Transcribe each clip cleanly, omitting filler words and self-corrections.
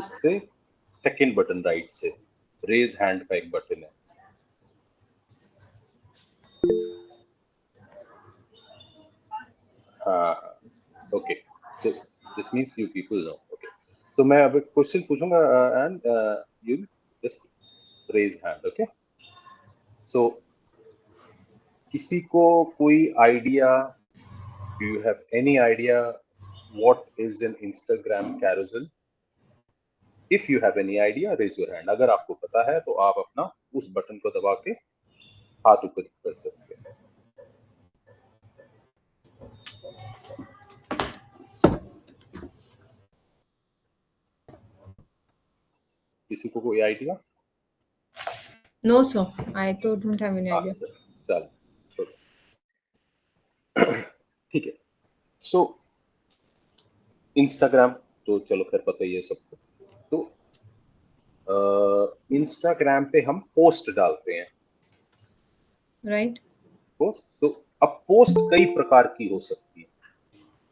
उससे second button right से raise hand का एक बटन है। हाँ, okay, so this means you people know. Okay, तो मैं अब एक क्वेश्चन पूछूंगा and you just raise hand. Okay, so किसी को कोई idea, do you have any idea what is an Instagram carousel? If you have any idea raise your hand. अगर आपको पता है तो आप अपना उस बटन को दबा के हाथ ऊपर कर सकते हैं। किसी को कोई idea? No, sir. I don't have any idea. चल, ठीक है। सो इंस्टाग्राम तो चलो खैर पता ही है सबको। तो इंस्टाग्राम पे हम पोस्ट डालते हैं, Right? पोस्ट। तो अब पोस्ट कई प्रकार की हो सकती है।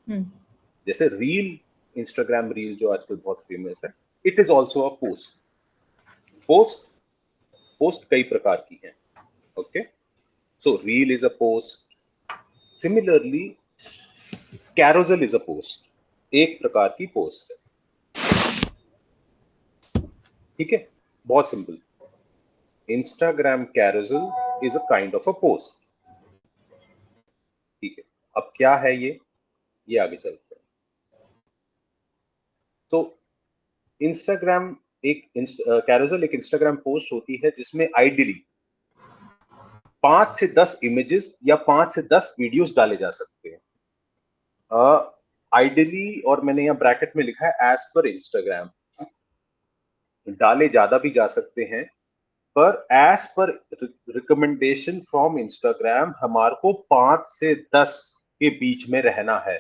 Hmm. जैसे रील, इंस्टाग्राम रील जो आजकल बहुत फेमस है, it is also a post. Post कई प्रकार की है। Okay, so reel is a post. Similarly carousel is a post, एक प्रकार की पोस्ट है। ठीक है, बहुत simple. Instagram carousel is a kind of a post. ठीक है, अब क्या है ये आगे चलते हैं। तो इंस्टाग्राम एक कैरोसेल एक इंस्टाग्राम पोस्ट होती है जिसमें आइडियली 5 से 10 इमेजेस या 5 से 10 वीडियोस डाले जा सकते हैं। आइडियली, और मैंने यहाँ ब्रैकेट में लिखा है एज पर इंस्टाग्राम। डाले ज्यादा भी जा सकते हैं, पर as per recommendation from Instagram हमारे को 5 से 10 के बीच में रहना है,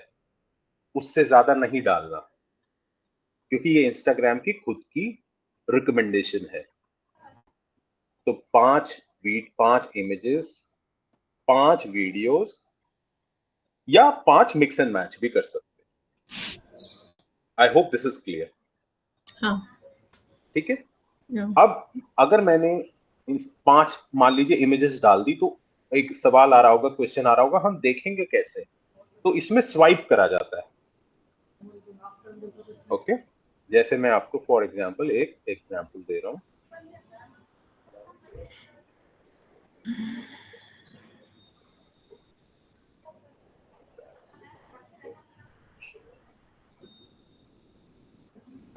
उससे ज्यादा नहीं डालना, क्योंकि ये इंस्टाग्राम की खुद की रिकमेंडेशन है। तो 5 इमेजेस, 5 वीडियोस या 5 मिक्स एंड मैच भी कर सकते हैं। I hope this is clear. हाँ. ठीक है, Yeah. अब अगर मैंने इन 5 मान लीजिए इमेजेस डाल दी, तो एक सवाल आ रहा होगा, क्वेश्चन आ रहा होगा, हम देखेंगे कैसे? तो इसमें स्वाइप करा जाता है। ओके, जैसे मैं आपको फॉर एग्जांपल एक एग्जांपल दे रहा हूं।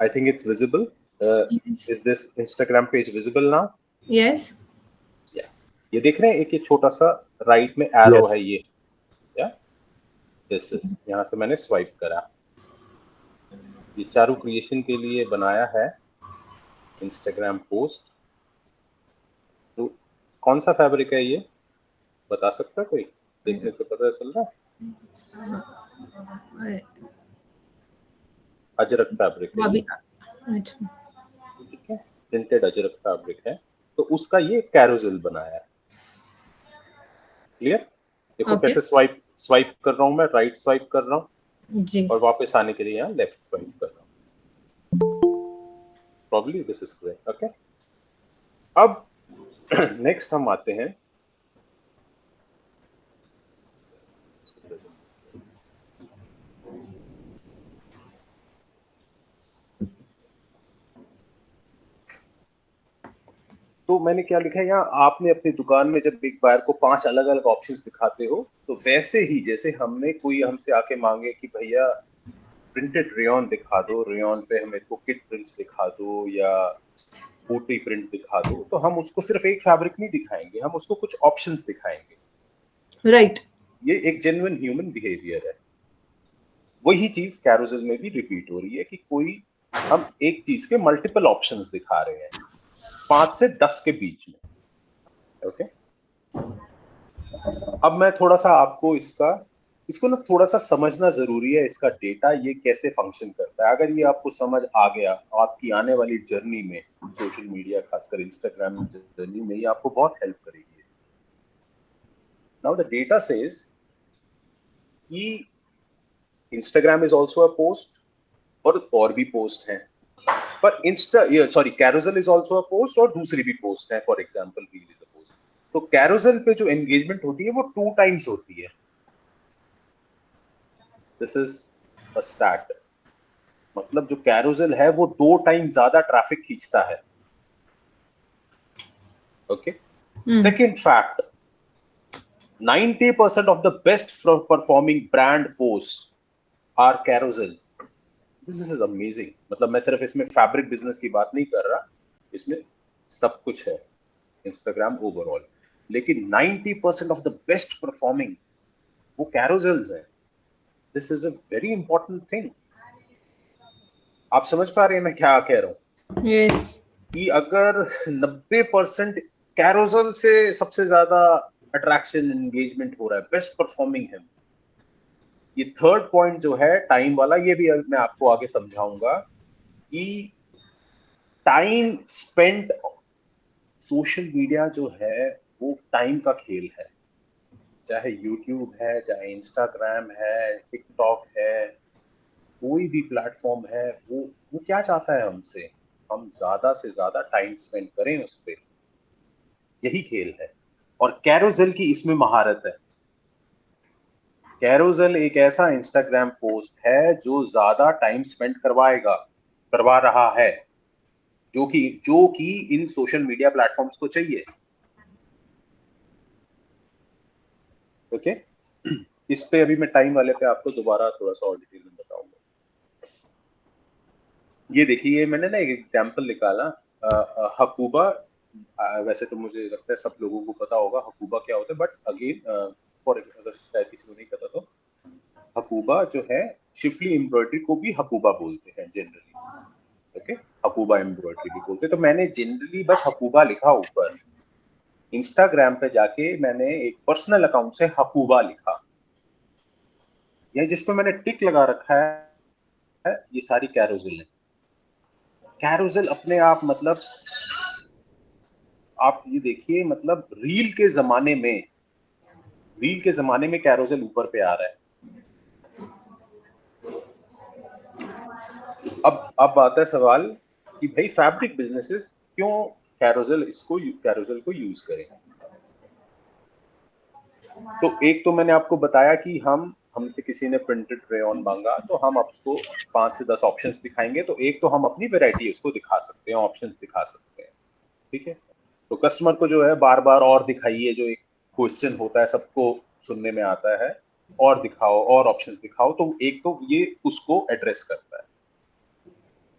I think it's visible. Yes. Is this Instagram page visible now? Yes. Yeah. ये देख रहे हैं, एक ये छोटा सा राइट में एरो Yes. है ये, या दिस इज, यहां से मैंने स्वाइप करा। ये चारू क्रिएशन के लिए बनाया है इंस्टाग्राम पोस्ट। तो कौन सा फैब्रिक है ये, बता सकता है कोई? देखने से पता चल रहा है? अजरक फैब्रिक है ये। अच्छा. ठीक है, प्रिंटेड अजरक फैब्रिक है, तो उसका ये कैरोसेल बनाया है। क्लियर? देखो Okay. कैसे स्वाइप कर रहा हूं मैं, राइट स्वाइप कर रहा हूं जी. और वापस आने के लिए यहाँ लेफ्ट स्वाइप कर रहा हूं। Probably this is correct. Okay, अब नेक्स्ट हम आते हैं तो मैंने क्या लिखा है यहाँ, आपने अपनी दुकान में जब बिग बायर को 5 अलग अलग ऑप्शंस दिखाते हो, तो वैसे ही जैसे हमने कोई हमसे आके मांगे कि भैया प्रिंटेड रेयॉन दिखा दो, रेयॉन पे हमें को किट प्रिंट्स दिखा दो या पोटी प्रिंट दिखा दो, तो हम उसको सिर्फ एक फैब्रिक नहीं दिखाएंगे, हम उसको कुछ ऑप्शंस दिखाएंगे। राइट. ये एक जेन्युइन ह्यूमन बिहेवियर है। वही चीज कैरोसेल में भी रिपीट हो रही है कि कोई हम एक चीज के मल्टीपल ऑप्शंस दिखा रहे हैं 5 से 10 के बीच में। ओके, अब मैं थोड़ा सा आपको इसको ना थोड़ा सा समझना जरूरी है, इसका डेटा ये कैसे फंक्शन करता है। अगर ये आपको समझ आ गया, आपकी आने वाली जर्नी में, सोशल मीडिया खासकर इंस्टाग्राम जर्नी में, ये आपको बहुत हेल्प करेगी। नाउ द डेटा सेज कि Instagram is also a post, और भी पोस्ट हैं। पर carousel is also a post और दूसरी भी पोस्ट है, for example reel is a post. तो कैरोसेल पे जो एंगेजमेंट होती है वो 2 टाइम्स होती है। दिस इज अ स्टैट, मतलब जो कैरोसेल है वो 2 टाइम ज्यादा ट्रैफिक खींचता है। Okay, second fact, 90% of the best performing brand posts are carousel. This is amazing. मतलब मैं सिर्फ इसमें फैब्रिक बिजनेस की बात नहीं कर रहा, इसमें सब कुछ है इंस्टाग्राम ओवरऑल, लेकिन 90% ऑफ द बेस्ट परफॉर्मिंग वो कैरोसेल्स हैं। This is a very important thing. आप समझ पा रहे हैं मैं क्या कह रहा हूँ? Yes. कि अगर 90% कैरोसेल से सबसे ज्यादा अट्रैक्शन एंगेजमेंट हो रहा है, बेस्ट परफॉर्मिंग है। ये थर्ड पॉइंट जो है टाइम वाला, ये भी मैं आपको आगे समझाऊंगा कि टाइम स्पेंट, सोशल मीडिया जो है वो टाइम का खेल है। चाहे यूट्यूब है, चाहे इंस्टाग्राम है, टिकटॉक है, कोई भी प्लेटफॉर्म है, वो क्या चाहता है हमसे, हम ज्यादा से ज्यादा टाइम स्पेंड करें उस पर। यही खेल है, और कैरोसेल की इसमें महारत है। कैरोसेल एक ऐसा इंस्टाग्राम पोस्ट है जो ज्यादा टाइम स्पेंड करवा रहा है, जो कि इन सोशल मीडिया प्लेटफॉर्म्स को चाहिए। ओके, इस पे अभी मैं टाइम वाले पे आपको दोबारा थोड़ा सा और डिटेल में बताऊंगा। ये देखिए, मैंने ना एक एग्जांपल निकाला, हकूबा। वैसे तो मुझे लगता है सब लोगों को पता होगा हकूबा क्या होता है, बट अगेन फॉर अगर शायद किसी को नहीं पता तो, हकूबा जो है, शिफली एम्ब्रॉयडरी को भी हकूबा बोलते हैं जनरली। ओके, हकूबा एम्ब्रॉयडरी भी बोलते हैं। तो मैंने जनरली बस हकूबा लिखा ऊपर, इंस्टाग्राम पे जाके मैंने एक पर्सनल अकाउंट से हकूबा लिखा, या जिसपे मैंने टिक लगा रखा है, ये सारी कैरोसेल है। कैरोसेल अपने आप, मतलब आप ये देखिए, मतलब रील के जमाने में कैरोसेल ऊपर पे आ रहा है। अब आता है सवाल कि भाई फैब्रिक बिजनेसेस क्यों कैरोसेल को यूज करें। तो एक तो मैंने आपको बताया कि हमसे किसी ने प्रिंटेड रेयॉन मांगा तो हम आपको 5 से 10 ऑप्शंस दिखाएंगे। तो एक तो हम अपनी वैरायटी उसको दिखा सकते हैं, ऑप्शंस दिखा सकते हैं, ठीक है। तो कस्टमर को जो है बार बार और दिखाइए, जो एक क्वेश्चन होता है सबको सुनने में आता है, और दिखाओ और ऑप्शंस दिखाओ, तो एक तो ये उसको एड्रेस करता है।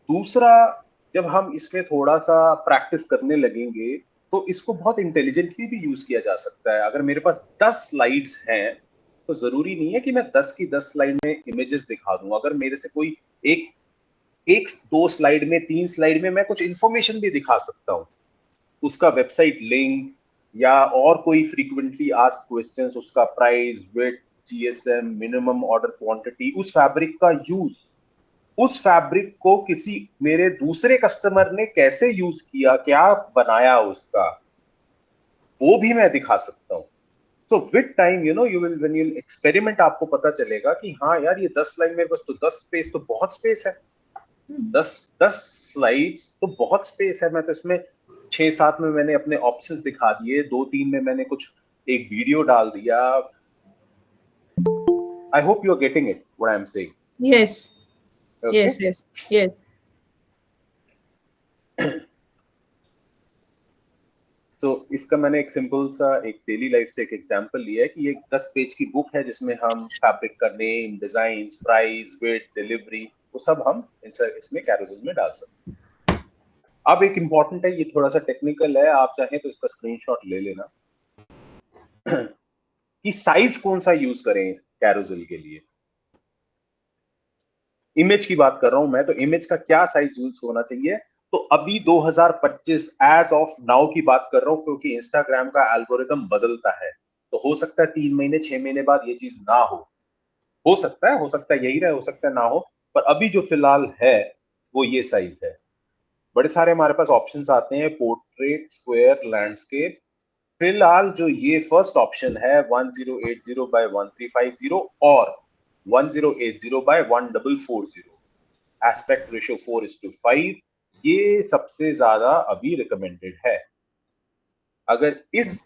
दूसरा, जब हम इसमें थोड़ा सा प्रैक्टिस करने लगेंगे तो इसको बहुत इंटेलिजेंटली भी यूज किया जा सकता है। अगर मेरे पास 10 स्लाइड्स हैं तो जरूरी नहीं है कि मैं 10 की 10 स्लाइड में इमेजेस दिखा दूं। अगर मेरे से कोई एक एक 2 स्लाइड में, 3 स्लाइड में मैं कुछ इंफॉर्मेशन भी दिखा सकता हूं, उसका वेबसाइट लिंक, या और कोई फ्रीक्वेंटली आस्क्ड क्वेश्चंस, उसका price, weight, GSM, minimum order quantity, उस फैब्रिक का यूज, उस फैब्रिक को किसी मेरे दूसरे कस्टमर ने कैसे यूज किया, क्या बनाया उसका, वो भी मैं दिखा सकता हूं। So with time, you will when you experiment, आपको पता चलेगा कि हाँ यार, ये 10 स्लाइड मेरे पास, तो 10 स्पेस तो बहुत स्पेस है। 10 स्लाइड्स तो बहुत स्पेस है। मैं तो इसमें 6-7 में मैंने अपने ऑप्शंस दिखा दिए, 2-3 में मैंने कुछ एक वीडियो डाल दिया। I hope you are getting it what I am saying. Yes. Okay, Yes. Yes. Yes. तो इसका मैंने एक सिंपल सा एक डेली लाइफ से एक एग्जांपल लिया है कि ये 10 पेज की बुक है जिसमें हम फैब्रिक का name, design, price, weight, delivery, वो सब हम इसमें कैरोसेल में डाल सकते हैं। अब एक इंपॉर्टेंट है, ये थोड़ा सा टेक्निकल है, आप चाहें तो इसका स्क्रीनशॉट ले लेना, कि साइज कौन सा यूज करें कैरोसेल के लिए। इमेज की बात कर रहा हूं मैं, तो इमेज का क्या साइज यूज होना चाहिए। तो अभी 2025 एज ऑफ नाउ की बात कर रहा हूं, क्योंकि इंस्टाग्राम का एल्गोरिदम बदलता है। तो हो सकता है 3 महीने 6 महीने बाद ये चीज ना हो सकता है यही रहे, हो सकता है ना हो। पर अभी जो फिलहाल है वो ये साइज है। बड़े सारे हमारे पास ऑप्शंस आते हैं, पोर्ट्रेट, स्क्वायर, लैंडस्केप। फिलहाल जो ये फर्स्ट ऑप्शन है 1080 बाय 1350 और 1080 बाय 1440, एस्पेक्ट रेशियो 4:5, ये सबसे ज्यादा अभी रिकमेंडेड है। अगर इस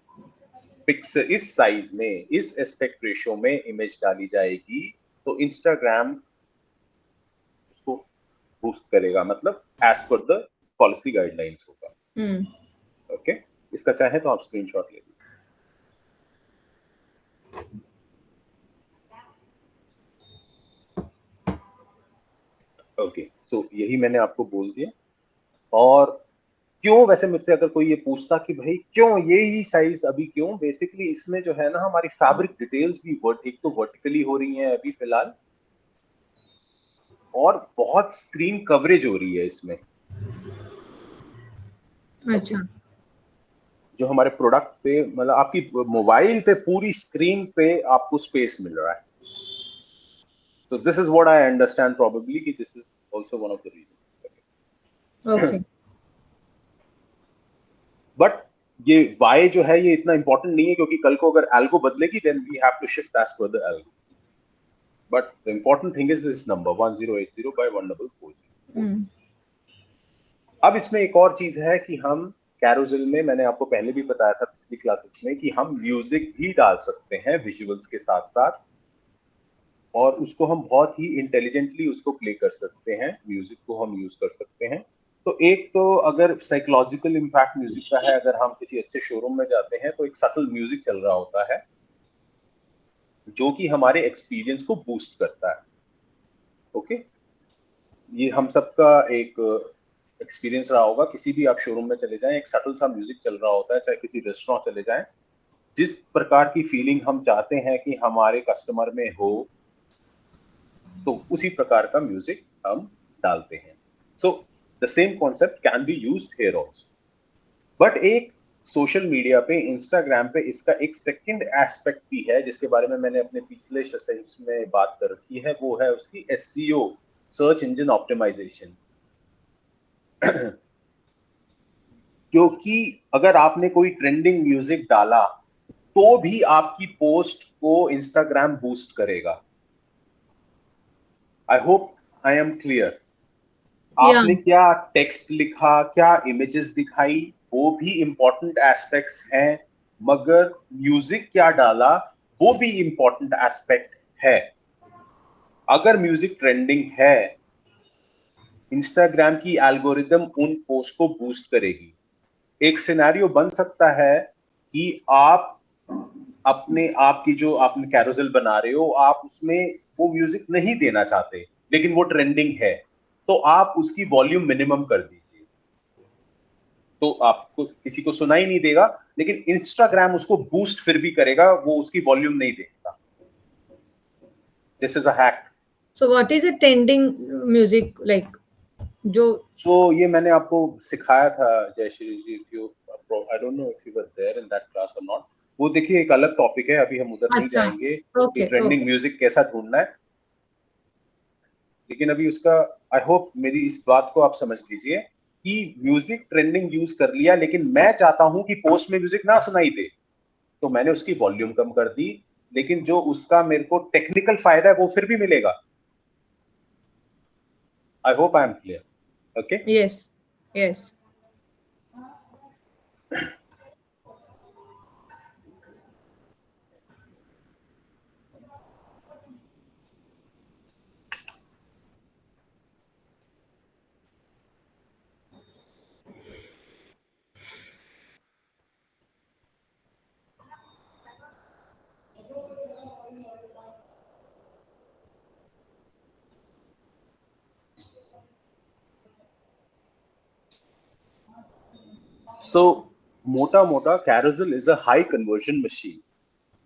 पिक्सल, इस साइज में, इस एस्पेक्ट रेशियो में इमेज डाली जाएगी तो इंस्टाग्राम उसको बूस्ट करेगा, मतलब as per the policy guidelines होगा। ओके, इसका चाहे तो आप स्क्रीनशॉट ले लीजिए। ओके, सो यही मैंने आपको बोल दिया। और क्यों, वैसे मुझसे अगर कोई ये पूछता कि भाई क्यों ये ही साइज अभी क्यों, बेसिकली इसमें जो है ना हमारी फैब्रिक डिटेल्स भी एक तो वर्टिकली हो रही हैं अभी फिलहाल, और बहुत स्क्रीन कवरेज हो रही है इसमें। अच्छा, जो हमारे प्रोडक्ट पे, मतलब आपकी मोबाइल पे पूरी स्क्रीन पे आपको स्पेस मिल रहा है। तो this is what I understand probably कि this is also one of the reason. okay. But ये वाई जो है ये इतना इंपॉर्टेंट नहीं है, क्योंकि कल को अगर एल्गो बदलेगी then we have to shift as per the algo. But the important thing is this number 1080 by 1440। अब इसमें एक और चीज है कि हम कैरोसेल में, मैंने आपको पहले भी बताया था पिछली क्लासेस में, कि हम म्यूजिक भी डाल सकते हैं विजुअल्स के साथ साथ, और उसको हम बहुत ही इंटेलिजेंटली उसको प्ले कर सकते हैं, म्यूजिक को हम यूज कर सकते हैं। तो एक तो अगर साइकोलॉजिकल इम्पैक्ट म्यूजिक का है, अगर हम किसी अच्छे शोरूम में जाते हैं तो एक सटल म्यूजिक चल रहा होता है जो कि हमारे एक्सपीरियंस को बूस्ट करता है। ओके, ये हम सबका एक एक्सपीरियंस रहा होगा, किसी भी आप शोरूम में चले जाएं एक सटल सा म्यूजिक चल रहा होता है, चाहे किसी रेस्टोरेंट चले जाएं, जिस प्रकार की फीलिंग हम चाहते हैं कि हमारे कस्टमर में हो, तो उसी प्रकार का म्यूजिक हम डालते हैं। So the same concept can be used here also. But एक सोशल मीडिया पे, इंस्टाग्राम पे इसका एक सेकंड एस्पेक्ट भी है जिसके बारे में मैंने अपने पिछले सेशंस में बात कर रखी है, वो है उसकी एसईओ, सर्च इंजन ऑप्टिमाइजेशन। क्योंकि अगर आपने कोई ट्रेंडिंग म्यूजिक डाला तो भी आपकी पोस्ट को इंस्टाग्राम बूस्ट करेगा। I hope I am clear. Yeah. आपने क्या टेक्स्ट लिखा, क्या इमेजेस दिखाई, वो भी इंपॉर्टेंट एस्पेक्ट्स हैं, मगर म्यूजिक क्या डाला वो भी इंपॉर्टेंट एस्पेक्ट है। अगर म्यूजिक ट्रेंडिंग है, इंस्टाग्राम की एल्गोरिदम उन पोस्ट को बूस्ट करेगी। एक सिनेरियो बन सकता है कि आप अपने आप की जो आपने कैरोसेल बना रहे हो, आप उसमें वो म्यूजिक नहीं देना चाहते लेकिन वो ट्रेंडिंग है, तो आप उसकी वॉल्यूम मिनिमम कर दीजिए, तो आपको किसी को सुनाई नहीं देगा, लेकिन इंस्टाग्राम उसको बूस्ट फिर भी करेगा, वो उसकी वॉल्यूम नहीं देगा। This is a hack. So what is a trending music like? जो सो ये मैंने आपको सिखाया था Jayshree ji, if you, I don't know if you were there in that class और नॉट। वो देखिए एक अलग टॉपिक है, अभी हम उधर नहीं अच्छा, जाएंगे कि ओके ट्रेंडिंग ओके, म्यूजिक कैसा ढूंढना है, लेकिन अभी उसका, आई होप मेरी इस बात को आप समझ लीजिए कि म्यूजिक ट्रेंडिंग यूज कर लिया, लेकिन मैं चाहता हूं कि पोस्ट में म्यूजिक ना सुनाई दे, तो मैंने उसकी वॉल्यूम कम कर दी, लेकिन जो उसका मेरे को टेक्निकल फायदा है वो फिर भी मिलेगा। I hope I am clear. Okay, yes, yes. सो मोटा मोटा carousel is a high conversion machine.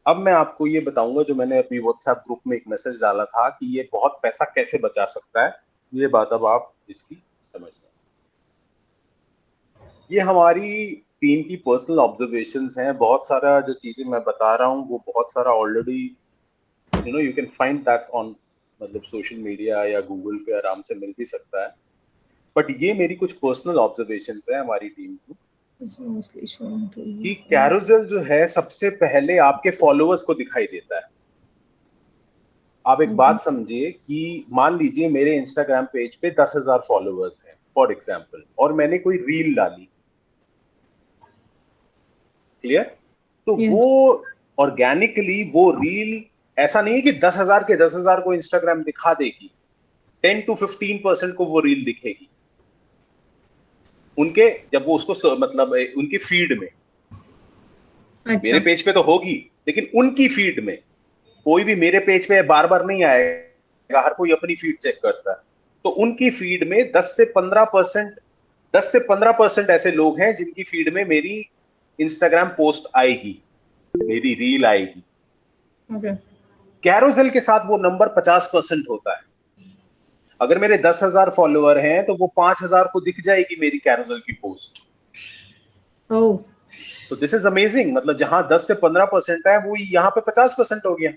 अब मैं आपको ये बताऊंगा, जो मैंने अपनी व्हाट्सएप ग्रुप में एक मैसेज डाला था कि ये बहुत पैसा कैसे बचा सकता है, ये बात अब आप इसकी समझ लें। ये हमारी टीम की पर्सनल ऑब्जर्वेशंस हैं, बहुत सारा जो चीजें मैं बता रहा हूँ वो बहुत सारा already you can find that on, मतलब सोशल मीडिया या गूगल पे आराम से मिल भी सकता है, बट ये मेरी कुछ पर्सनल ऑब्जर्वेशंस हैं हमारी टीम की, It's mostly shown to you. कि कैरोसेल जो है सबसे पहले आपके फॉलोअर्स को दिखाई देता है। आप एक बात समझिए कि मान लीजिए मेरे इंस्टाग्राम पेज पे 10,000 फॉलोअर्स हैं, फॉर एग्जाम्पल, और मैंने कोई रील डाली, क्लियर, तो वो Yes. ऑर्गेनिकली वो रील, ऐसा नहीं है कि 10,000 के 10,000 को इंस्टाग्राम दिखा देगी, 10 to 15% को वो रील दिखेगी उनके, जब वो उसको मतलब उनकी फीड में, मेरे अच्छा. पेज पे तो होगी, लेकिन उनकी फीड में, कोई भी मेरे पेज पे बार बार नहीं आएगा, हर कोई अपनी फीड चेक करता है, तो उनकी फीड में 10 से 15% ऐसे लोग हैं जिनकी फीड में मेरी इंस्टाग्राम पोस्ट आएगी, मेरी रील आएगी। Okay. कैरोसेल के साथ वो नंबर 50% होता है। अगर मेरे 10,000 फॉलोअर हैं तो वो 5,000 को दिख जाएगी मेरी कैरोसेल की पोस्ट। Oh. तो दिस इज अमेजिंग, मतलब जहां 10 से 15% है वो यहाँ पे 50% हो गया।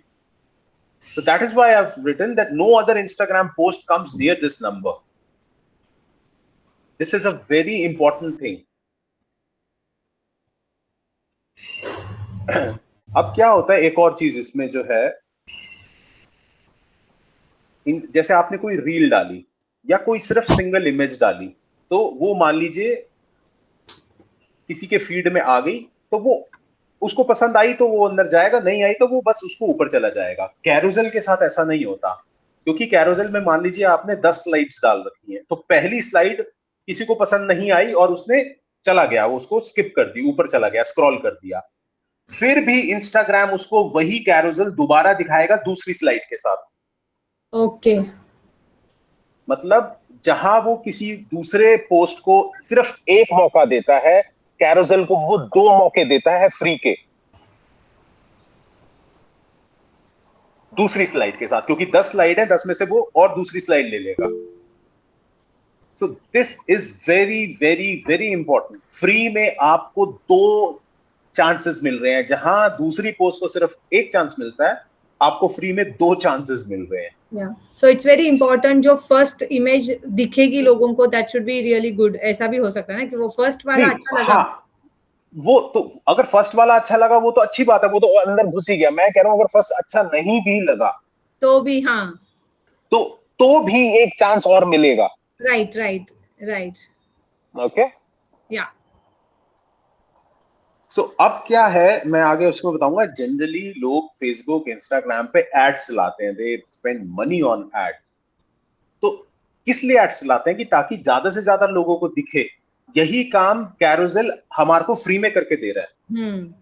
So that is why I've written that no other Instagram post comes near this number. This is a very important thing. अब क्या होता है, एक और चीज इसमें जो है, जैसे आपने कोई रील डाली या कोई सिर्फ सिंगल इमेज डाली, तो वो मान लीजिए किसी के फीड में आ गई, तो वो उसको पसंद आई तो वो अंदर जाएगा, नहीं आई तो वो बस उसको ऊपर चला जाएगा। कैरोसेल के साथ ऐसा नहीं होता, क्योंकि कैरोसेल में मान लीजिए आपने 10 स्लाइड्स डाल रखी हैं, तो पहली स्लाइड किसी को पसंद नहीं आई और उसने चला गया, वो उसको स्किप कर दी, ऊपर चला गया, स्क्रॉल कर दिया, फिर भी इंस्टाग्राम उसको वही कैरोसेल दोबारा दिखाएगा दूसरी स्लाइड के साथ। Okay. मतलब जहां वो किसी दूसरे पोस्ट को सिर्फ एक मौका देता है, कैरोसेल को वो 2 मौके देता है फ्री के, दूसरी स्लाइड के साथ, क्योंकि 10 स्लाइड है, 10 में से वो और दूसरी स्लाइड ले लेगा। So this is very very very important. Free में आपको 2 चांसेस मिल रहे हैं, जहां दूसरी पोस्ट को सिर्फ एक चांस मिलता है, आपको फ्री में 2 चांसेस मिल रहे हैं। Yeah. So it's very important जो फर्स्ट इमेज दिखेगी लोगों को, that should be really good. ऐसा भी हो सकता है ना कि वो फर्स्ट वाला नहीं, अच्छा लगा. हाँ, वो तो अगर फर्स्ट वाला अच्छा लगा वो तो अच्छी बात है, वो तो अंदर घुस ही गया। मैं कह रहा हूं अगर फर्स्ट अच्छा नहीं भी लगा, तो भी हाँ. तो भी एक चांस और मिलेगा। Right, right, right. Okay, Yeah. सो अब क्या है, मैं आगे उसको बताऊंगा। जनरली लोग फेसबुक इंस्टाग्राम पे एड्स चलाते हैं, they spend money on ads. तो किस लिए एड्स चलाते हैं, कि ताकि ज्यादा से ज्यादा लोगों को दिखे। यही काम कैरोसेल हमारे को फ्री में करके दे रहा है। Hmm.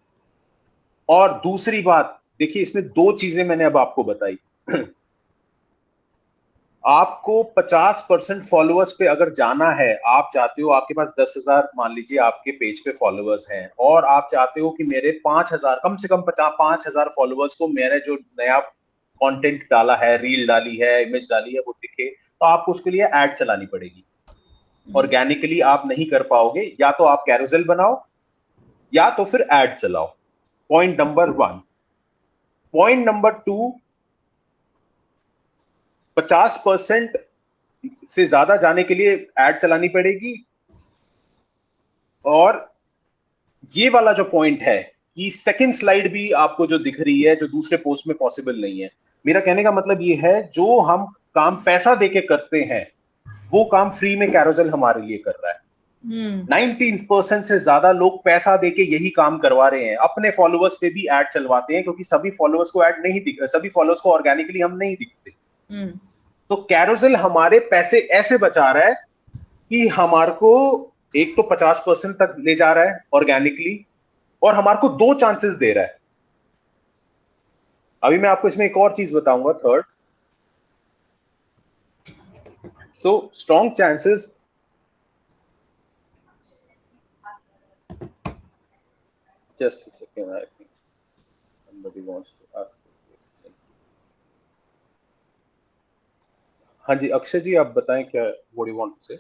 और दूसरी बात देखिए, इसमें 2 चीजें मैंने अब आपको बताई। आपको 50% फॉलोअर्स पे अगर जाना है, आप चाहते हो आपके पास 10,000 मान लीजिए आपके पेज पे फॉलोअर्स हैं, और आप चाहते हो कि मेरे 5,000, कम से कम 5,000 फॉलोअर्स को मैंने जो नया कंटेंट डाला है, रील डाली है, इमेज डाली है, वो दिखे, तो आपको उसके लिए ऐड चलानी पड़ेगी। ऑर्गेनिकली आप नहीं कर पाओगे, या तो आप कैरोसेल बनाओ या तो फिर ऐड चलाओ। Point number 1। पॉइंट नंबर 2, 50% से ज्यादा जाने के लिए ऐड चलानी पड़ेगी। और ये वाला जो पॉइंट है कि सेकंड स्लाइड भी आपको जो दिख रही है, जो दूसरे पोस्ट में पॉसिबल नहीं है। मेरा कहने का मतलब ये है, जो हम काम पैसा देके करते हैं, वो काम फ्री में कैरोसेल हमारे लिए कर रहा है। Hmm. 19% से ज्यादा लोग पैसा देके यही काम करवा रहे हैं, अपने फॉलोअर्स पे भी ऐड चलवाते हैं, क्योंकि सभी फॉलोअर्स को ऐड नहीं दिख, सभी फॉलोअर्स को ऑर्गेनिकली हम नहीं दिखते। Hmm. तो कैरोसेल हमारे पैसे ऐसे बचा रहा है कि हमारे को एक तो 50% तक ले जा रहा है ऑर्गेनिकली, और हमारे को 2 चांसेस दे रहा है। अभी मैं आपको इसमें एक और चीज बताऊंगा, third. So strong chances, just second, I think somebody wants to ask a question. हाँ जी, अक्षय जी आप बताएं, क्या व्हाट यू वांट टू से।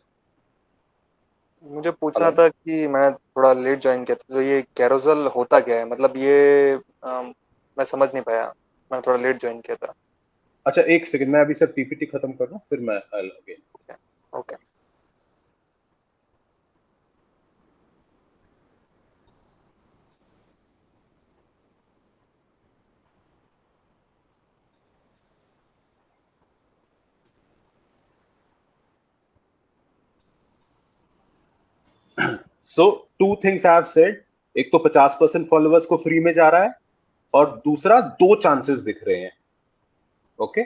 मुझे पूछना हेलो, था कि मैं थोड़ा लेट ज्वाइन किया था, तो ये कैरोसेल होता क्या है? मतलब ये मैं समझ नहीं पाया, मैंने थोड़ा लेट ज्वाइन किया था। अच्छा एक सेकंड, मैं अभी सर पीपीटी खत्म कर लूं फिर मैं again. Okay. So 2 things I have said, एक तो 50% फॉलोअर्स को फ्री में जा रहा है और दूसरा 2 चांसेस दिख रहे हैं. ओके,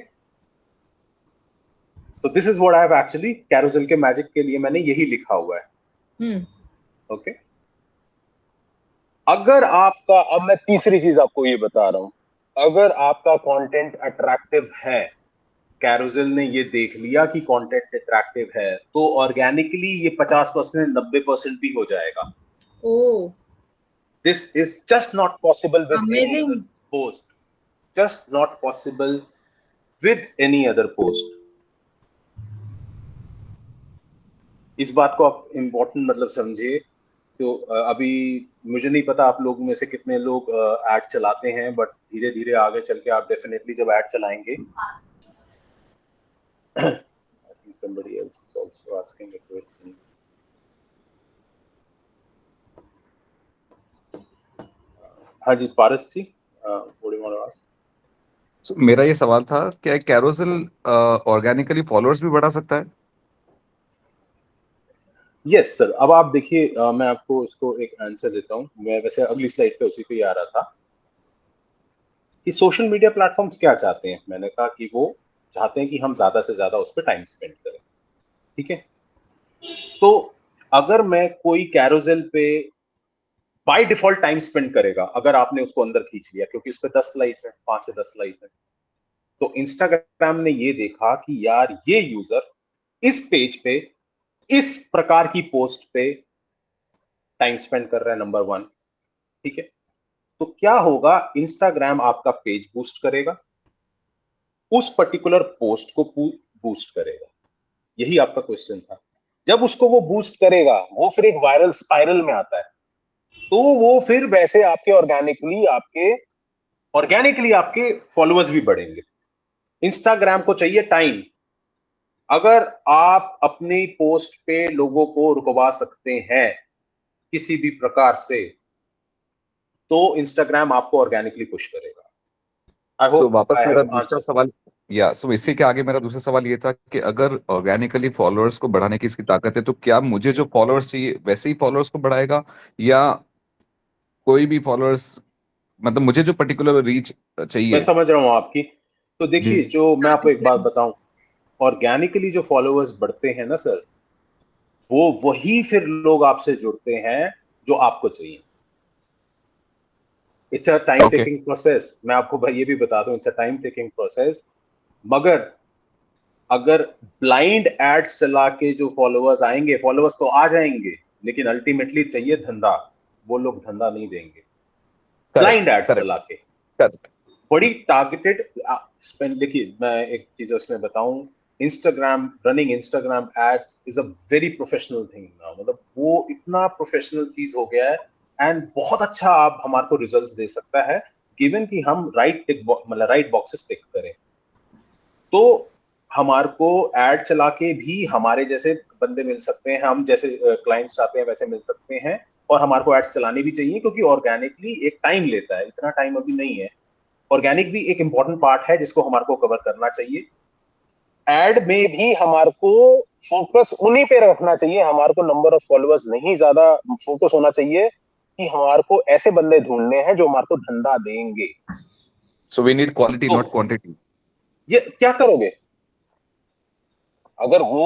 तो this is what I have actually carousel के मैजिक के लिए मैंने यही लिखा हुआ है. ओके, अगर आपका, अब मैं तीसरी चीज आपको ये बता रहा हूं, अगर आपका कंटेंट अट्रैक्टिव है, कैरोसेल ने ये देख लिया कि कंटेंट अट्रैक्टिव है, तो ऑर्गेनिकली ये 50% 90% भी हो जाएगा. Oh, This is just not possible with any amazing. other post. Just not possible with any other post. इस बात को आप इम्पोर्टेंट मतलब समझिए. तो अभी मुझे नहीं पता आप लोग में से कितने लोग ऐड चलाते हैं, बट धीरे धीरे आगे चल के आप डेफिनेटली जब ऐड चलाएंगे. I think somebody else is also asking a question. हाँ जी, पारस जी, what do you want to ask? So, मेरा ये सवाल था, क्या कैरोसेल ऑर्गेनिकली फॉलोअर्स भी बढ़ा सकता है? Yes sir. अब आप देखिए, मैं आपको इसको एक आंसर देता हूँ. मैं वैसे अगली स्लाइड पे उसी पे ही आ रहा था कि सोशल मीडिया प्लेटफॉर्म्स क्या चाहते हैं. मैंने कहा कि वो चाहते हैं कि हम ज्यादा से ज्यादा उस पर टाइम स्पेंड करें. ठीक है, तो अगर मैं कोई कैरोसेल पे बाय डिफॉल्ट टाइम स्पेंड करेगा, अगर आपने उसको अंदर खींच लिया, क्योंकि उस पर 10 स्लाइड्स हैं, 5 से 10 स्लाइड्स हैं, तो इंस्टाग्राम ने ये देखा कि यार ये यूजर इस पेज पे इस प्रकार की पोस्ट पे टाइम स्पेंड कर रहा है, नंबर 1. ठीक है, तो क्या होगा, इंस्टाग्राम आपका पेज बूस्ट करेगा, उस पर्टिकुलर पोस्ट को बूस्ट करेगा. यही आपका क्वेश्चन था. जब उसको वो बूस्ट करेगा, वो फिर एक वायरल स्पाइरल में आता है, तो वो फिर वैसे आपके ऑर्गेनिकली आपके फॉलोअर्स भी बढ़ेंगे. इंस्टाग्राम को चाहिए टाइम. अगर आप अपनी पोस्ट पे लोगों को रुकवा सकते हैं किसी भी प्रकार से, तो इंस्टाग्राम आपको ऑर्गेनिकली पुश करेगा. आई सो होप वापस आई मेरा हैव दूसरा आंसर्ड. सवाल, सो इसी के आगे मेरा दूसरा सवाल ये था कि अगर ऑर्गेनिकली फॉलोअर्स को बढ़ाने की इसकी ताकत है, तो क्या मुझे जो फॉलोअर्स चाहिए वैसे ही फॉलोअर्स को बढ़ाएगा, या कोई भी फॉलोअर्स, मतलब मुझे जो पर्टिकुलर रीच मैं चाहिए? समझ रहा हूं आपकी. तो जी देखिए, जो मैं आपको एक बात बताऊं, ऑर्गेनिकली जो फॉलोअर्स बढ़ते हैं ना सर, वो वही फिर लोग आपसे जुड़ते हैं जो आपको चाहिए. It's a time okay. Taking process. मैं आपको भाई ये भी बता दूं, it's a time taking process. मगर अगर ब्लाइंड एड्स चला के जो फॉलोअर्स आएंगे, फॉलोअर्स तो आ जाएंगे, लेकिन अल्टीमेटली चाहिए धंधा. वो लोग धंधा नहीं देंगे करेक्ट ब्लाइंड एड्स करेक्ट चला के. करेक्ट. बड़ी टारगेटेड स्पेंड. देखिए, मैं एक चीज उसमें बताऊं, running Instagram ads is a very professional thing now. मतलब वो इतना प्रोफेशनल चीज हो गया है, एंड बहुत अच्छा आप हमारे को रिजल्ट्स दे सकता है, गिवन कि हम मतलब राइट बॉक्सेस टिक करें. तो हमारे को एड चला के भी हमारे जैसे बंदे मिल सकते हैं, हम जैसे क्लाइंट्स चाहते हैं वैसे मिल सकते हैं, और हमारे को एड्स चलाने भी चाहिए, क्योंकि ऑर्गेनिकली एक टाइम लेता है, इतना टाइम अभी नहीं है. ऑर्गेनिक भी एक इंपॉर्टेंट पार्ट है जिसको हमारे को कवर करना चाहिए. एड में भी हमारे को फोकस उन्हीं पे रखना चाहिए. हमारे को नंबर ऑफ फॉलोअर्स नहीं ज्यादा फोकस होना चाहिए, कि हमारे को ऐसे बंदे ढूंढने हैं जो हमारे को धंधा देंगे. सो वी नीड क्वालिटी तो नॉट क्वांटिटी. ये क्या करोगे, अगर वो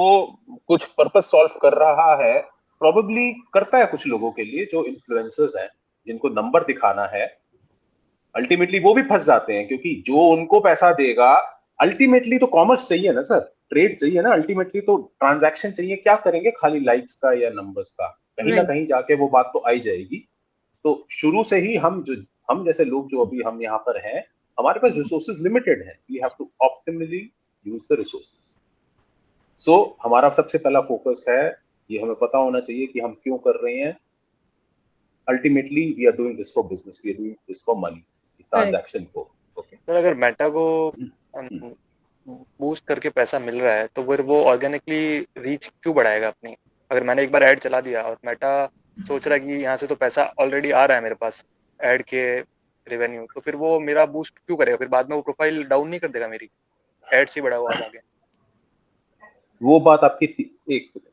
कुछ पर्पस सॉल्व कर रहा है, प्रोबेबली करता है कुछ लोगों के लिए जो इन्फ्लुएंसर्स हैं, जिनको नंबर दिखाना है, अल्टीमेटली वो भी फंस जाते हैं, क्योंकि जो उनको पैसा देगा, अल्टीमेटली तो कॉमर्स चाहिए ना सर, ट्रेड चाहिए ना, अल्टीमेटली तो ट्रांजैक्शन चाहिए. क्या करेंगे खाली लाइक्स का या नंबर्स का, कहीं ना Right. कहीं जाके वो बात तो आई जाएगी. तो शुरू से ही हम जैसे लोग जो अभी हम यहाँ पर हैं, हमारे पास रिसोर्सेज लिमिटेड हैं. We have to optimally use the resources. So हमारा सबसे पहला फोकस है, ये हमें पता होना चाहिए कि हम क्यों कर रहे हैं. Ultimately we are doing this for business, we are doing this for money, Correct. Transaction को. ओके. सर अगर मेटा को बूस्ट करके पैसा मिल रहा है, तो फिर वो ऑर्गेनिकली रीच क्यों बढ़ाएगा अपनी? अगर मैंने एक बार ऐड चला दिया और मेटा सोच रहा है कि यहाँ से तो पैसा ऑलरेडी आ रहा है मेरे पास ऐड के रेवेन्यू, तो फिर वो मेरा बूस्ट क्यों करेगा? फिर बाद में वो प्रोफाइल डाउन नहीं कर देगा मेरी, ऐड से बढ़ा हुआ आगे? वो बात आपकी थी. एक second.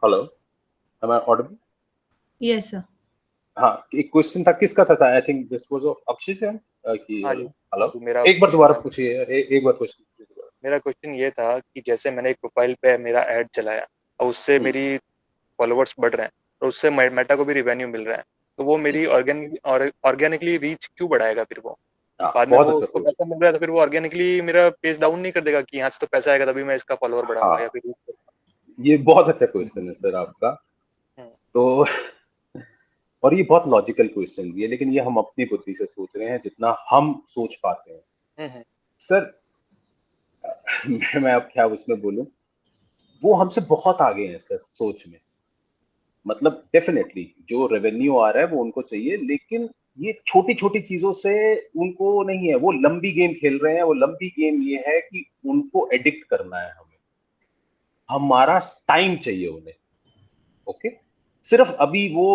Hello, am I audible? Yes, sir. हाँ, एक क्वेश्चन था, किसका था? I think this was of Akshay Jain कि हाँ जी, हेलो, अभी मेरा एक बार क्वेश्चन दोबारा था। पूछिए, एक बार क्वेश्चन। मेरा क्वेश्चन ये था कि जैसे मैंने एक प्रोफाइल पे मेरा ऐड चलाया और उससे मेरी फॉलोवर्स बढ़ रहे हैं और उससे मेटा को भी रिवेन्यू मिल रहा है, तो वो मेरी ऑर्गेनिकली रीच क्यों बढ़ाएगा फिर वो? बाद में बहुत वो अच्छा उसको क्वेश्चन। पैसा मिल रहा है तो फिर वो ऑर्गेनिकली मेरा पेज डाउन नहीं कर देगा कि यहाँ से तो पैसा आएगा तभी मैं इसका फॉलोवर बढ़ाऊंगा या हाँ, फिर reach करूंगा? ये बहुत अच्छा क्वेश्चन है सर आपका। हम्म, तो और ये बहुत लॉजिकल क्वेश्चन भी है, लेकिन ये हम अपनी बुद्धि से सोच रहे हैं जितना हम सोच पाते हैं हम्म, सर। मैं अब क्या उसमें बोलूं, वो हमसे बहुत आगे हैं सर सोच में। मतलब डेफिनेटली जो रेवेन्यू आ रहा है वो उनको चाहिए, लेकिन ये छोटी छोटी चीजों से उनको नहीं है। वो लंबी गेम खेल रहे हैं। वो लंबी गेम ये है कि उनको एडिक्ट करना है हमें, हमारा टाइम चाहिए उन्हें। ओके, सिर्फ अभी वो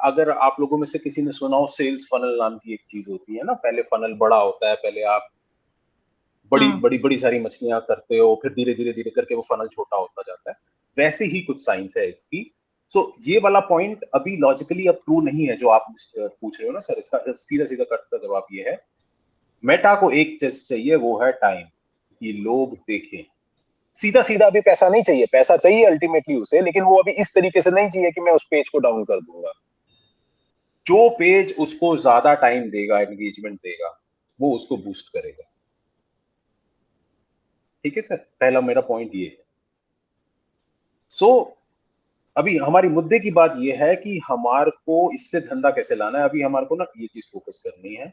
अगर आप लोगों में से किसी ने सुना हो, सेल्स फनल नाम की एक चीज होती है ना। पहले फनल बड़ा होता है, पहले आप बड़ी हाँ, बड़ी बड़ी सारी मछलियां करते हो, फिर धीरे धीरे धीरे करके वो फनल छोटा होता जाता है। वैसे ही कुछ साइंस है इसकी। सो ये वाला पॉइंट अभी लॉजिकली अब ट्रू नहीं है जो आप पूछ रहे हो ना सर। इसका सीधा सीधा कट का जवाब ये है, मेटा को एक चीज चाहिए, वो है टाइम, कि लोग देखें। सीधा सीधा अभी पैसा नहीं चाहिए, पैसा चाहिए अल्टीमेटली उसे, लेकिन वो अभी इस तरीके से नहीं चाहिए कि मैं उस पेज को डाउन कर दूंगा। जो पेज उसको ज्यादा टाइम देगा, एंगेजमेंट देगा, वो उसको बूस्ट करेगा। ठीक है सर, पहला मेरा पॉइंट ये है। सो अभी हमारी मुद्दे की बात यह है कि हमारे को इससे धंधा कैसे लाना है। अभी हमारे को ना ये चीज फोकस करनी है।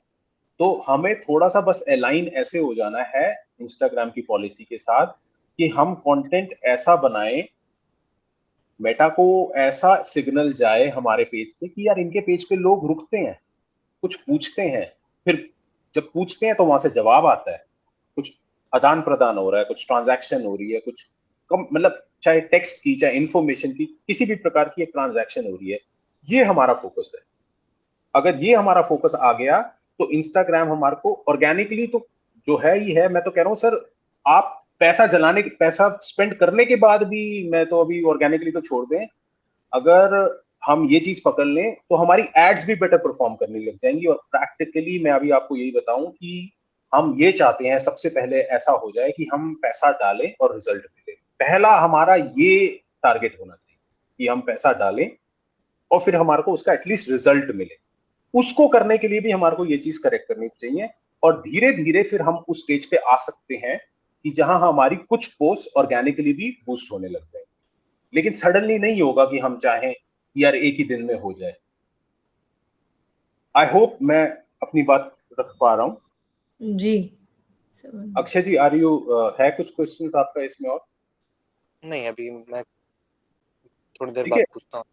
तो हमें थोड़ा सा बस अलाइन ऐसे हो जाना है इंस्टाग्राम की पॉलिसी के साथ कि हम कंटेंट ऐसा बनाएं, मेटा को ऐसा सिग्नल जाए हमारे पेज से कि यार इनके पेज पे लोग रुकते हैं, कुछ पूछते हैं, फिर जब पूछते हैं तो वहां से जवाब आता है, कुछ आदान प्रदान हो रहा है, कुछ ट्रांजैक्शन हो रही है, कुछ कम, मतलब चाहे टेक्स्ट की, चाहे इंफॉर्मेशन की, किसी भी प्रकार की एक ट्रांजैक्शन हो रही है। ये हमारा फोकस है। अगर ये हमारा फोकस आ गया तो इंस्टाग्राम हमारे को ऑर्गेनिकली तो जो है ही है। मैं तो कह रहा हूं सर, आप पैसा स्पेंड करने के बाद भी, मैं तो अभी ऑर्गेनिकली तो छोड़ दें, अगर हम ये चीज पकड़ लें तो हमारी एड्स भी बेटर परफॉर्म करने लग जाएंगी। और प्रैक्टिकली मैं अभी आपको यही बताऊं कि हम ये चाहते हैं सबसे पहले ऐसा हो जाए कि हम पैसा डालें और रिजल्ट मिले। पहला हमारा ये टारगेट होना चाहिए कि हम पैसा डालें और फिर हमारे को उसका एटलीस्ट रिजल्ट मिले। उसको करने के लिए भी हमारे को ये चीज करेक्ट करनी चाहिए। और धीरे धीरे फिर हम उस स्टेज पे आ सकते हैं कि जहां हमारी कुछ पोस्ट ऑर्गेनिकली भी बूस्ट होने लग जाए। लेकिन सडनली नहीं होगा कि हम चाहें कि यार एक ही दिन में हो जाए। आई होप मैं अपनी बात रख पा रहा हूं। जी। अक्षय जी, आर यू है कुछ क्वेश्चंस आपका इसमें? और नहीं, अभी मैं थोड़ी देर ठीक बाद है, पूछता हूँ।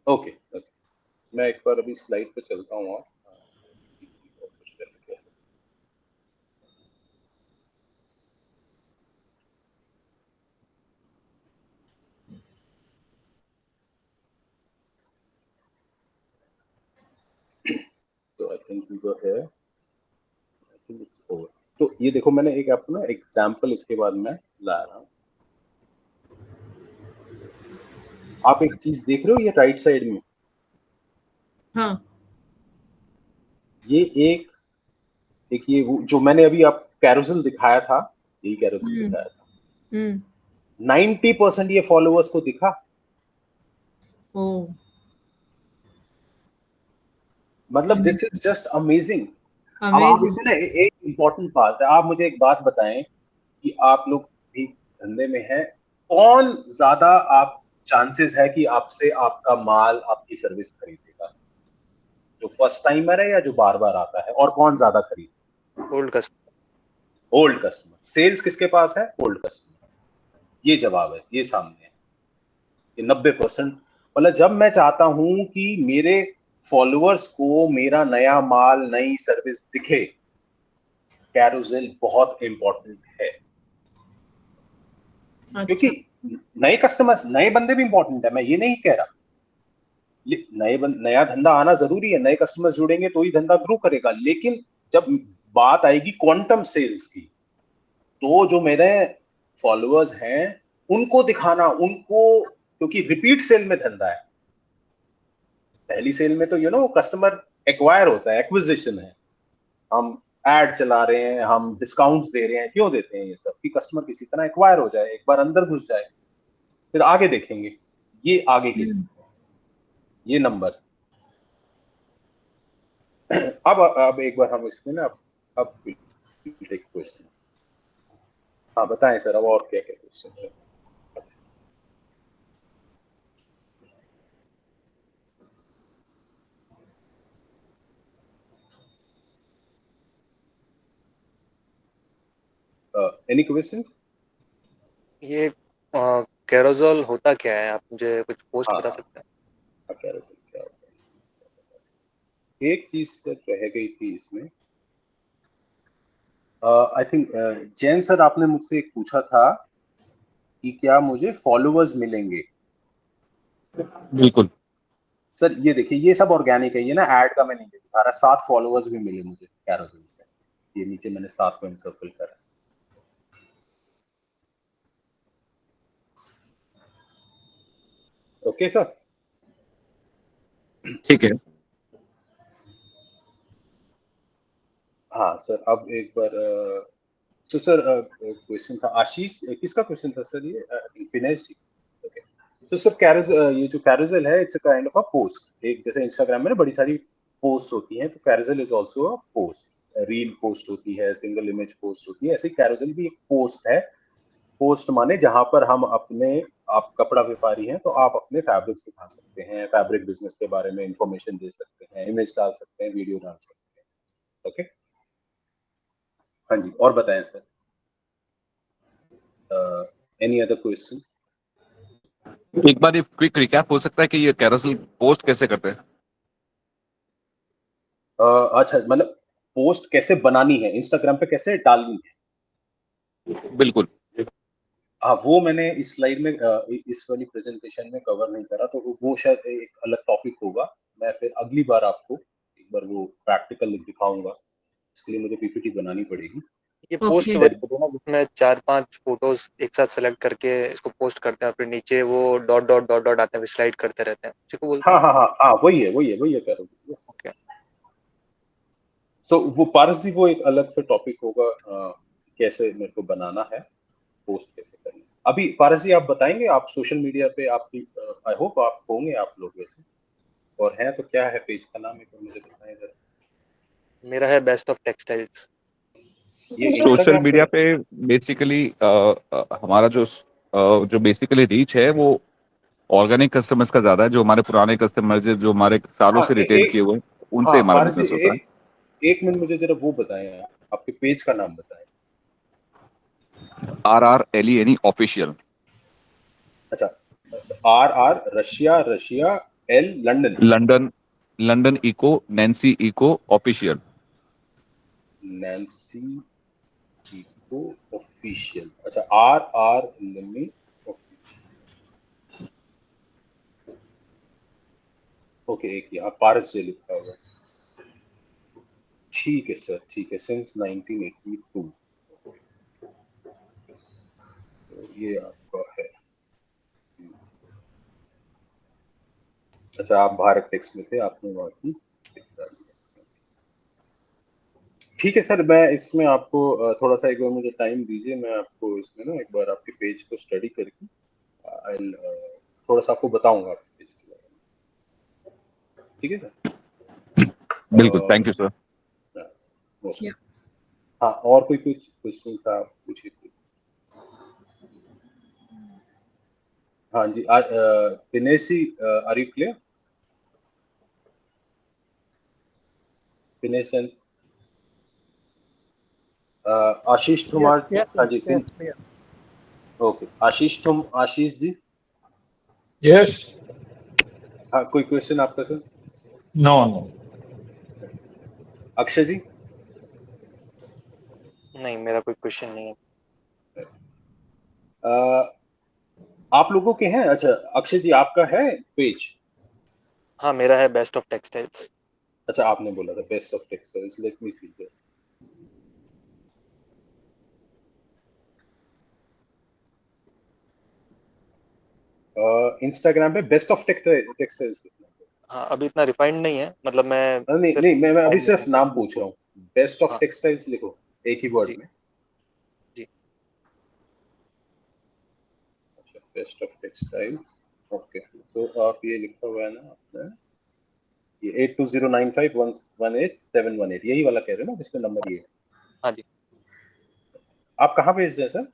Okay okay. मैं एक बार अभी स्लाइड पे चलता हूँ और कुछ कर लेते हैं। तो आई थिंक यू गो है, आई थिंक इट्स ओवर। तो ये देखो, मैंने एक आपको ना एग्जांपल इसके बाद में ला रहा हूँ। आप एक चीज देख रहे हो ये राइट साइड में, हाँ। ये एक ये जो मैंने अभी आप कैरोसेल दिखाया था, यही कैरोसेल हम्म। दिखाया था। हम्म। 90% ये फॉलोअर्स को दिखा। ओ। मतलब दिस इज जस्ट अमेजिंग। अब आप अमेजिंग। इसमें ना एक इंपॉर्टेंट बात है, आप मुझे एक बात बताएं कि आप लोग भी धंधे में हैं, कौन ज्यादा आप चांसेस है कि आपसे आपका माल, आपकी सर्विस खरीदेगा? जो फर्स्ट टाइमर है या जो बार बार आता है? और कौन ज्यादा खरीदेगा? Old customer. Old customer. Sales किसके पास है? Old customer. ये जवाब है, ये सामने है। ये 90%। मतलब जब मैं चाहता हूं कि मेरे फॉलोअर्स को मेरा नया माल, नई सर्विस दिखे, कैरोसेल बहुत इंपॉर्टेंट है। क्योंकि अच्छा। नए कस्टमर्स, नए बंदे भी इंपॉर्टेंट है, मैं ये नहीं कह रहा। नया धंधा आना जरूरी है, नए कस्टमर्स जुड़ेंगे तो ही धंधा ग्रो करेगा। लेकिन जब बात आएगी क्वांटम सेल्स की, तो जो मेरे फॉलोअर्स हैं उनको दिखाना, उनको क्योंकि रिपीट सेल में धंधा है। पहली सेल में तो कस्टमर एक्वायर होता है, एक्विजिशन है, हम एड चला रहे हैं, हम डिस्काउंट्स दे रहे हैं। क्यों देते हैं ये सब? कि कस्टमर किसी तरह एक्वायर हो जाए, एक बार अंदर घुस जाए, फिर आगे देखेंगे। ये आगे के लिए, ये नंबर। अब एक बार हम इसमें ना अब टेक क्वेश्चन। हाँ बताएं सर, अब और क्या क्या क्वेश्चन है? Any question? ये कैरोजल होता क्या है, आप मुझे कुछ पोस्ट हाँ बता हाँ, सकते हैं? क्या होता है? एक चीज सर रह गई थी इसमें। आई थिंक जैन सर, आपने मुझसे एक पूछा था कि क्या मुझे फॉलोअर्स मिलेंगे। बिल्कुल। सर ये देखिए, ये सब ऑर्गेनिक है, ये ना ऐड का मैं नहीं दिखा रहा। 7 फॉलोअर्स भी मिले मुझे कैरोसेल से। ये नीचे मैंने 7 को इंसर्कल करा। Okay sir. ठीक है। हाँ सर, अब एक बार तो सर क्वेश्चन था आशीष, किसका क्वेश्चन था सर? ये दिनेश जी। ओके। तो सर ये जो कैरोसेल है, it's a kind of a post. एक जैसे इंस्टाग्राम में ना बड़ी सारी पोस्ट होती हैं, तो carousel is also a post. Reel post होती है, सिंगल इमेज पोस्ट होती है, ऐसे कैरोसेल भी एक पोस्ट है। पोस्ट माने जहां पर हम आप कपड़ा व्यापारी हैं तो आप अपने फैब्रिक्स दिखा सकते हैं, फैब्रिक बिजनेस के बारे में इंफॉर्मेशन दे सकते हैं, इमेज डाल सकते हैं, वीडियो डाल सकते हैं। ओके। हाँ जी, और बताएं सर, एनी अदर क्वेश्चन? एक बार ये क्विक रिकैप हो सकता है कि ये कैरोसेल पोस्ट कैसे करते हैं? अच्छा, मतलब पोस्ट कैसे बनानी है, इंस्टाग्राम पे कैसे डालनी है। बिल्कुल। हाँ, वो मैंने इस स्लाइड में इस वाली प्रेजेंटेशन में कवर नहीं करा, तो वो शायद एक अलग टॉपिक होगा। मैं फिर अगली बार आपको एक बार वो प्रैक्टिकल दिखाऊंगा। इसके लिए मुझे पीपीटी बनानी पड़ेगी। ये ओके। पोस्ट वही होते हैं ना, जिसमें 4-5 फोटोज एक साथ सेलेक्ट करके इसको पोस्ट करते हैं और फिर नीचे वो डॉट डॉट डॉट डॉट आते हैं, स्लाइड करते रहते हैं, उसी को बोलते हाँ हैं? हाँ हाँ हाँ, वही है कह रहा हूँ। ओके। सो वो पारस जी, वो एक अलग से टॉपिक होगा, कैसे मेरे को बनाना है, पोस्ट कैसे करनी है। अभी पारस जी आप बताएंगे, आप सोशल मीडिया पे आपकी, आई होप आप होंगे आप लोग वैसे, और हैं तो क्या है पेज का नाम, एक बार मुझे बताएं जरा। मेरा है बेस्ट ऑफ टेक्सटाइल्स। ये सोशल इंस्टाग्राम पे मीडिया है? पे बेसिकली हमारा जो बेसिकली रीच है वो ऑर्गेनिक कस्टमर्स का ज्यादा है, जो हमारे पुराने कस्टमर्स जो हमारे सालों हाँ से रिटेन किए हुए हैं, उनसे हाँ हमारा पारस जी, बिजनेस होता है। एक मिनट मुझे जरा वो बताएं, आपके पेज का नाम बताएं। RRLENE official. अच्छा, RR Russia, Russia, L London, London, London echo, Nancy echo official. Nancy echo official. अच्छा, RR लंदन ऑफिशियल। ओके, एक यहाँ पारस जी लिखा हुआ है। ठीक है सर, ठीक है, सिंस 1982। तो ये आपका है। अच्छा, आप भारत टेक्स में थे, आपने वहाँ की टिक डाली है। ठीक है सर, मैं इसमें आपको थोड़ा सा एक बार मुझे टाइम दीजिए, मैं आपको इसमें ना एक बार आपके पेज को स्टडी करके I'll, थोड़ा सा आपको बताऊंगा आपके पेज के बारे में। ठीक है सर। बिल्कुल, थैंक और यू सर। मोस्ट, हाँ, और कोई कुछ क्वेश्चन था पूछिए प्लीज। हाँ जी, Dinesh ji, are you clear? Dinesh and, Ashish Yes, Kumar, yes, हाँ sir. जी, Yes, clear. Okay, Ashish ji, Yes. हाँ, कोई क्वेश्चन आपका sir? No, no. Akshay ji? नहीं, मेरा कोई क्वेश्चन नहीं है। आप लोगों के हैं? अच्छा, अक्षय जी आपका है पेज? हाँ, मेरा है बेस्ट ऑफ टेक्सटाइल्स। अच्छा, आपने बोला था best of textiles, let me see just. Instagram पे बेस्ट ऑफ टेक्सटाइल्स लिखना है। हाँ, अभी इतना रिफाइंड नहीं है, मतलब मैं नहीं सिर्फ नहीं, मैं अभी refined सिर्फ लिखने नाम की- पूछ रहा हूँ। बेस्ट ऑफ हाँ टेक्सटाइल्स लिखो एक ही वर्ड जी में। जी। अच्छा, बेस्ट ऑफ टेक्सटाइल्स। ओके, तो आप ये लिखा हुआ है ना आपने, ये 82095118 यही वाला कह रहे हो ना जिसका नंबर ये है? हाँ जी, आप कहाँ भेज रहे हैं सर?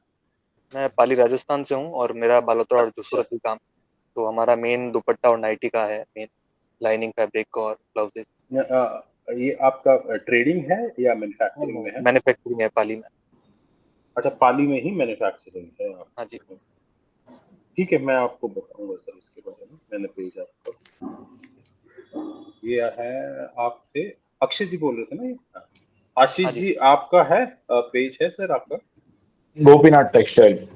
मैं पाली राजस्थान से हूँ और मेरा बालोतरा और जो अच्छा, सूरत भी काम। तो हमारा मेन दुपट्टा और नाइटी का है, मेन लाइनिंग फैब्रिक और ब्लाउजेज। ये आपका ट्रेडिंग है या मैन्युफैक्चरिंग में है? मैन्युफैक्चरिंग है पाली में। अच्छा, पाली में ही मैन्युफैक्चरिंग है हाँ जी। आप। ठीक है, मैं आपको बताऊंगा सर इसके बारे में। मैंने भेजा आपको, ये है आपसे अक्षय जी बोल रहे थे ना ये? हाँ। हाँ आशीष जी। जी आपका है पेज है सर आपका? गोपीनाथ टेक्सटाइल।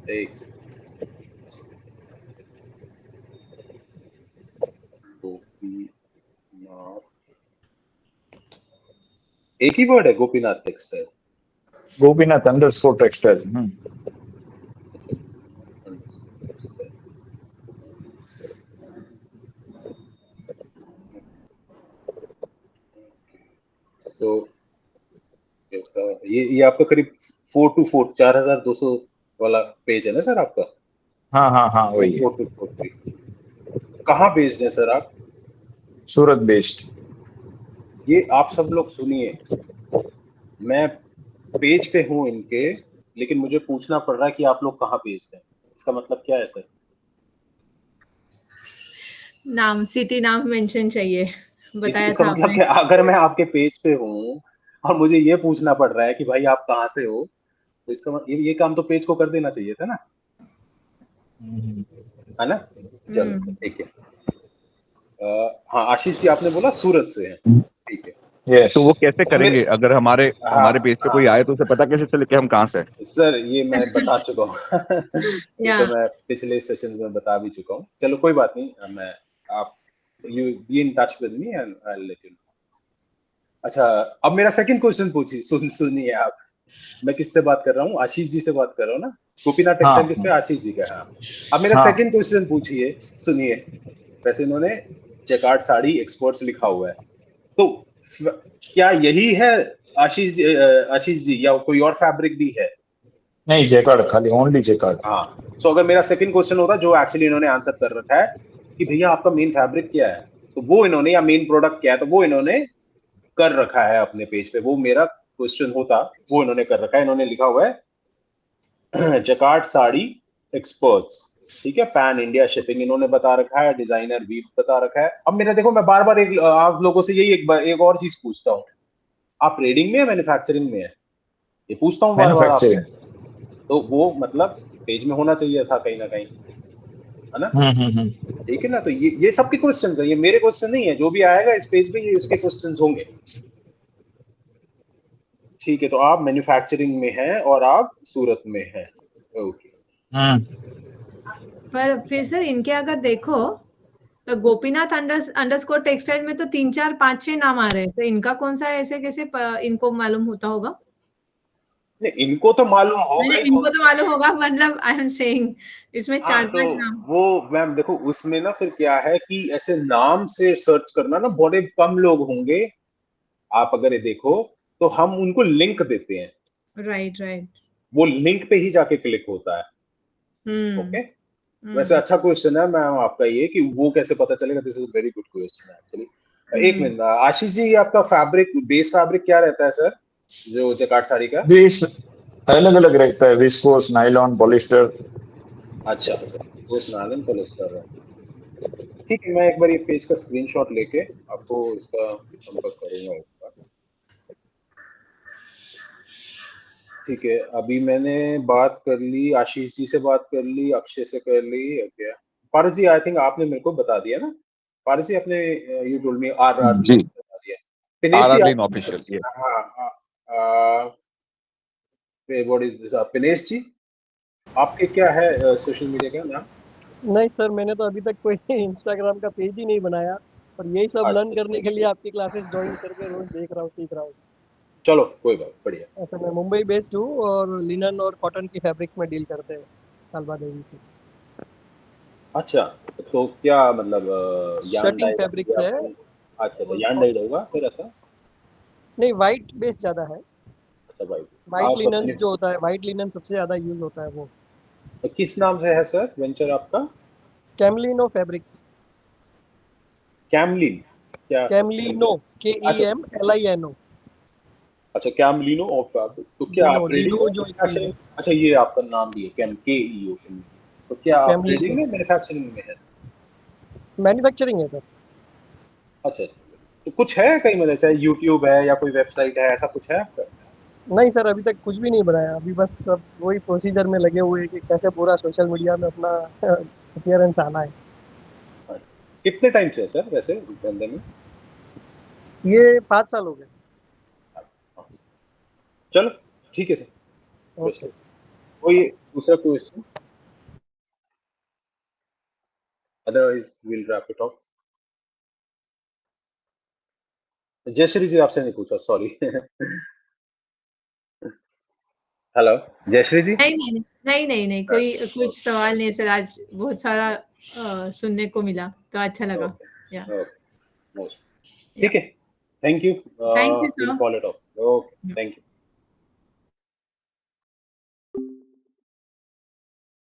एक सेकंड। गोपीनाथ, एक ही वर्ड है Gopinath textile? Gopinath underscore textile. तो कैसा, ये आपका करीब 4 to 4 4200 वाला पेज है ना सर आपका? हाँ हाँ हाँ, वही है। 4 to 4 कहाँ भेज रहे हैं सर आप? सूरत बेस्ड। ये आप सब लोग सुनिए, मैं पेज पे हूँ इनके, लेकिन मुझे पूछना पड़ रहा है कि आप लोग कहाँ भेजते हैं। इसका मतलब क्या है सर? नाम, सिटी नाम मेंशन चाहिए, बताया इसका था मतलब आपने। क्या, अगर मैं आपके पेज पे हूँ और मुझे ये पूछना पड़ रहा है कि भाई आप कहाँ से हो, तो इसका मतलब ये काम तो पेज को कर देना चाहिए था ना, है ना? चलो हम्म। ठीक है। हाँ, आशीष जी आपने बोला सूरत से हैं, ठीक है। यस। तो वो कैसे अब मैं, करेंगे अगर हमारे हाँ हमारे पेज पे हाँ कोई आए तो उसे पता कैसे चले कि हम कहाँ से हैं? सर, ये मैं बता चुका हूँ ये या तो मैं पिछले सेशंस में बता भी चुका हूँ। चलो कोई बात नहीं, मैं आप you be in touch with me and I will let you know. अच्छा, अब मेरा सेकंड क्वेश्चन पूछिए, सुनिए आप। मैं किससे बात कर रहा हूँ? आशीष जी से बात कर रहा हूँ ना? गोपीनाथ टेक्सटाइल हाँ किसका? आशीष जी का। हाँ, अब मेरा हाँ। सेकंड क्वेश्चन पूछिए, सुनिए। वैसे इन्होंने जैकार्ड साड़ी एक्सपर्ट्स लिखा हुआ है, तो क्या यही है आशीष जी, या कोई और फैब्रिक भी है? नहीं, जेकार्ड, खाली ओनली जेकार्ड। हाँ, सो अगर मेरा सेकंड क्वेश्चन होता जो एक्चुअली इन्होंने आंसर कर रखा है कि भैया आपका मेन फैब्रिक क्या है, तो वो इन्होंने, या मेन प्रोडक्ट क्या है, तो वो इन्होंने कर रखा है अपने पेज पे। वो मेरा क्वेश्चन होता, वो इन्होंने कर रखा है। इन्होंने लिखा हुआ है जकार्ड साड़ी एक्सपर्ट्स, ठीक है, पैन इंडिया शिपिंग इन्होंने बता रखा है, डिजाइनर वीव बता रखा है। अब मेरा देखो, मैं बार बार आप लोगों से यही एक और चीज पूछता हूँ, आप ट्रेडिंग में है मैन्युफैक्चरिंग में है? ये पूछता हूँ बार बार आपसे। मैन्युफैक्चरिंग। तो वो मतलब पेज में होना चाहिए था कहीं ना कहीं, है ना? हम्म। ठीक है ना? तो ये सबके क्वेश्चंस है, ये मेरे क्वेश्चन नहीं है। जो भी आएगा इस पेज पे ये इसके क्वेश्चंस होंगे। ठीक है, तो आप मैन्युफैक्चरिंग में हैं और आप सूरत में हैं। ओके। पर फिर सर इनके अगर देखो तो गोपीनाथ अंडरस्कोर टेक्सटाइल में तो 3 4 5 6 नाम आ रहे हैं, तो इनका कौन सा है? ऐसे कैसे इनको मालूम होता होगा? नहीं, इनको तो मालूम होगा मैंने ही इनको तो। तो मालूम होगा, मतलब आई एम सेइंग इसमें हाँ, चार तो पांच नाम। वो मैम देखो, उसमें ना फिर क्या है कि ऐसे नाम से सर्च करना ना बड़े कम लोग होंगे। आप अगर ये देखो तो हम उनको लिंक देते हैं, राइट राइट। वो लिंक पे ही जाके क्लिक होता है। हम्म। ओके। वैसे अच्छा क्वेश्चन है मैम आपका ये, कि वो कैसे पता चलेगा। This is very good question actually. एक हम्म। मिनट, आशीष जी, ये आपका फैब्रिक, बेस फैब्रिक क्या रहता है सर, जो जकार्ड साड़ी का? बीस अलग अलग रहता है, विस्कोस, नायलॉन, पॉलिस्टर। अच्छा, वो नायलॉन पॉलिस्टर है। ठीक है, मैं एक बार ये पेज का स्क्रीनशॉट लेके आपको इसका संपर्क करूंगा एक बार। ठीक है, अभी मैंने बात कर ली, आशीष जी से बात कर ली, अक्षय से कर ली। Okay, Paras ji, I think आपने मेरे को बता दिया ना? पारस जी आपने, you told me R R ji, बता दिया। दिनेश जी RR Lane आप, ऑफिशियल ये। हाँ, what is this, Dinesh ji आपके क्या है सोशल मीडिया का नाम? नहीं सर, मैंने तो अभी तक कोई इंस्टाग्राम का पेज ही नहीं बनाया, और यही सब लर्न अच्छा, करने के लिए आपकी क्लासेस ज्वाइन करके रोज देख रहा हूँ, सीख रहा हूँ। चलो कोई बात, बढ़िया। ऐसे मैं मुंबई बेस्ड हूँ और लिनन और कॉटन की फैब्रिक्स में डील करते हैं सालबा देवी से। अच्छा, तो क्या मतलब यान शर्टिंग डाइड फैब्रिक्स है। अच्छा अच्छा, यान डाइड होगा फिर ऐसा। नहीं, वाइट बेस ज्यादा है। अच्छा भाई, वाइट आप लिनन्स जो होता है, वाइट लिनन सबसे ज्यादा यूज होता है वो। किस नाम से है सर वेंचर आपका? कैमलिनो फैब्रिक्स। कैमलिन क्या? कैमलिनो, अच्छा KEMLINO। अच्छा, कैमलिनो ऑफ फैब्रिक्स। तो क्या लिनो, आप ट्रेडिंग लिनो में जो एक चीज है। मैन्युफैक्चरिंग, अच्छा ये आपका नाम भी है कैम के ई ओ, तो क्या आप ट्रेडिंग कैमलिनो में मैन्युफैक्चरिंग में है? मैन्युफैक्चरिंग है सर। अच्छा अच्छा, तो कुछ है कहीं, मतलब चाहे यूट्यूब है या कोई वेबसाइट है, ऐसा कुछ है आपका? नहीं सर, अभी तक कुछ भी नहीं बनाया। अभी बस सब वही प्रोसीजर में लगे हुए हैं कि कैसे पूरा सोशल मीडिया में अपना अपीयरेंस आना है। अच्छा, कितने टाइम से है सर वैसे इस धंधे में? ये 5 साल हो गए। चलो ठीक है सर, बेस्ट ओके। ऑफ। कोई दूसरा question, otherwise will wrap it up. Jayshree ji आपसे नहीं पूछा, सॉरी। हेलो जयश्री जी। नहीं नहीं नहीं नहीं नहीं, कोई कुछ सवाल नहीं सर। आज बहुत सारा सुनने को मिला तो अच्छा लगा। या ओके ओके, या ठीक है, thank you, thank you will sir. Call it of. Okay, thank you.